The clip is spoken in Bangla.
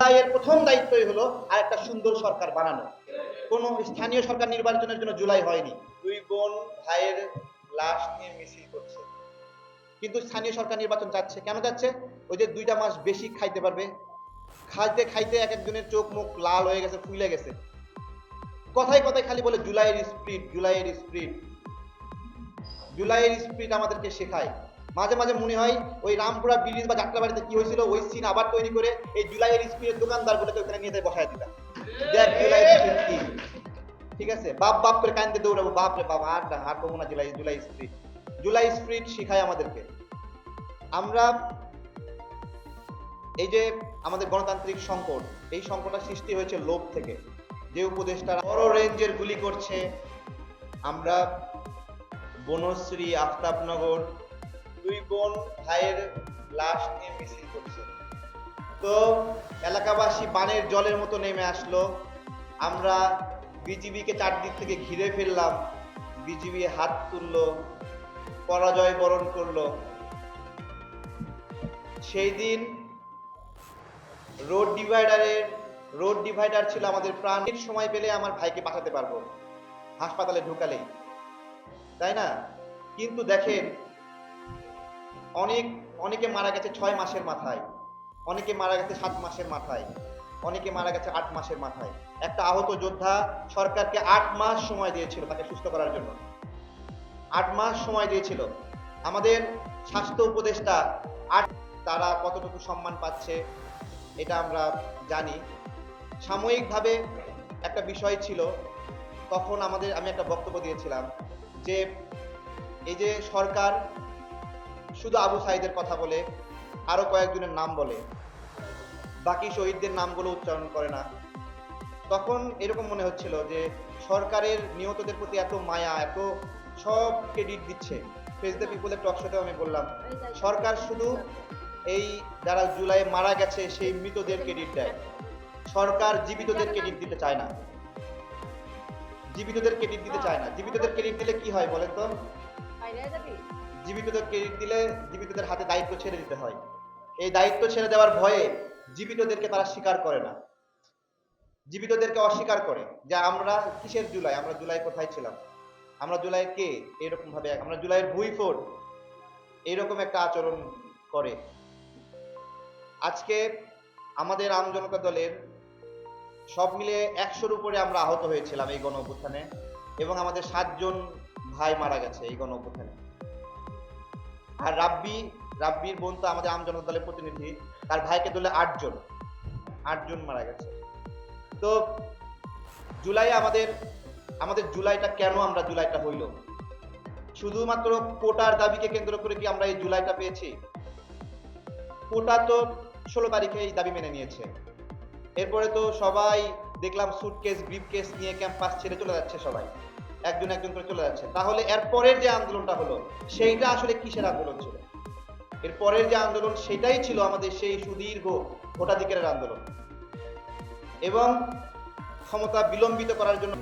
জুলাইয়ের প্রথম দায়িত্বই হলো আর একটা সুন্দর সরকার বানানো। কোনো স্থানীয় সরকার নির্বাচনের জন্য জুলাই হয়নি। দুই বোন ভাইয়ের লাশ নিয়ে মিছিল করছে, কিন্তু স্থানীয় সরকার নির্বাচন যাচ্ছে। কেন যাচ্ছে? ওই যে 2টা মাস বেশি খাইতে পারবে। খাইতে খাইতে এক একজনের চোখ মুখ লাল হয়ে গেছে, ফুলে গেছে। কথায় কথায় খালি বলে জুলাইয়ের স্পিরিট, জুলাইয়ের স্পিরিট। জুলাইয়ের স্পিরিট আমাদেরকে শেখায়। মাঝে মাঝে মনে হয় ওই রামপুরা ব্রিজ বা যাত্রাবাড়িতে কি হয়েছিল, ওই সিন আবার তৈরি করে এই জুলাইয়ের স্পিরিট দোকানদার বলে ওখানে নিয়ে যাই বসায় দিতাম। দেখ জুলাইয়ের স্পিরিট কি, ঠিক আছে? বাপ বাপ করে কান্দে দৌড়াবো, বাপ রে বাপ, আর পাবো না। জুলাই স্পিরিট, জুলাই স্পিরিট শিখায় আমাদেরকে। আমরা এই যে আমাদের গণতান্ত্রিক সংকট, এই সংকটটা সৃষ্টি হয়েছে লোভ থেকে। যে উপদেষ্টারা বড় রেঞ্জের গুলি করছে, আমরা বনশ্রী, আফতাবনগর, দুই বোন ভাইয়ের লাশ নিয়ে মিছিল করছে। তো এলাকাবাসী বানের জলের মতো নেমে আসলো। আমরা বিজিবিকে চারদিক থেকে ঘিরে ফেললাম, বিজিবি হাত তুললো, পরাজয় বরণ করলো। সেই দিন রোড ডিভাইডার ছিল আমাদের প্রাণের। সময় পেলে আমার ভাইকে পাঠাতে পারবো হাসপাতালে ঢুকালেই, তাই না? কিন্তু দেখেন, অনেকে মারা গেছে 6 মাসের মাথায়, অনেকে মারা গেছে 7 মাসের মাথায়, অনেকে মারা গেছে 8 মাসের মাথায়। একটা আহত যোদ্ধা সরকারকে 8 মাস সময় দিয়েছিল তাকে সুস্থ করার জন্য। 8 মাস সময় দিয়েছিল। আমাদের স্বাস্থ্য উপদেষ্টা তারা কতটুকু সম্মান পাচ্ছে এটা আমরা জানি। সাময়িকভাবে একটা বিষয় ছিল, তখন আমি একটা বক্তব্য দিয়েছিলাম যে এই যে সরকার শুধু আবু সাঈদের কথা বলে, আরো কয়েকজনের নাম বলে, বাকি শহীদদের নামগুলো উচ্চারণ করে না। তখন এরকম মনে হচ্ছিল যে সরকারের নিহতদের প্রতি এত মায়া, এত সব ক্রেডিট দিচ্ছে। ফেস দ্য পিপলের টক শোতেও আমি বললাম, সরকার শুধু এই যারা জুলাইয়ে মারা গেছে সেই মৃতদের ক্রেডিট দেয়, সরকার জীবিতদের ক্রেডিট দিতে চায় না। জীবিতদের ক্রেডিট দিলে কি হয় বলেন তো? জীবিতদের ক্রেডিট দিলে জীবিতদের হাতে দায়িত্ব ছেড়ে দিতে হয়। এই দায়িত্ব ছেড়ে দেওয়ার ভয়ে জীবিতদেরকে তারা স্বীকার করে না, জীবিতদেরকে অস্বীকার করে যে আমরা কিসের জুলাই, আমরা জুলাই কোথায় ছিলাম, আমরা জুলাই কে, এরকম ভাবে আমরা জুলাইয়ের ভুইফোড়, এইরকম একটা আচরণ করে। আজকে আমাদের আম জনতা দলের সব মিলে 100-র উপরে আমরা আহত হয়েছিলাম এই গণ অভ্যুত্থানে, এবং আমাদের 7 জন ভাই মারা গেছে এই গণ অভ্যুত্থানে। আর রাব্বির বোন তো আমাদের আম জনতা দলের প্রতিনিধি, তার ভাইকে ধরলে 8 জন মারা গেছে। তো জুলাই আমাদের জুলাইটা কেন আমরা জুলাইটা হইল? শুধুমাত্র কোটার দাবিকে কেন্দ্র করে কি আমরা এই জুলাইটা পেয়েছি? কোটা তো 16 তারিখে এই দাবি মেনে নিয়েছে। এরপরে তো সবাই দেখলাম সুটকেস ব্রিফকেস নিয়ে ক্যাম্পাস ছেড়ে চলে যাচ্ছে, সবাই একজন একজন করে চলে যাচ্ছে। তাহলে এরপরের যে আন্দোলনটা হলো সেইটা আসলে কিসের আন্দোলন ছিল? এরপরের যে আন্দোলন সেটাই ছিল আমাদের সেই সুদীর্ঘ ভোটাধিকারের আন্দোলন, এবং ক্ষমতা বিলম্বিত করার জন্য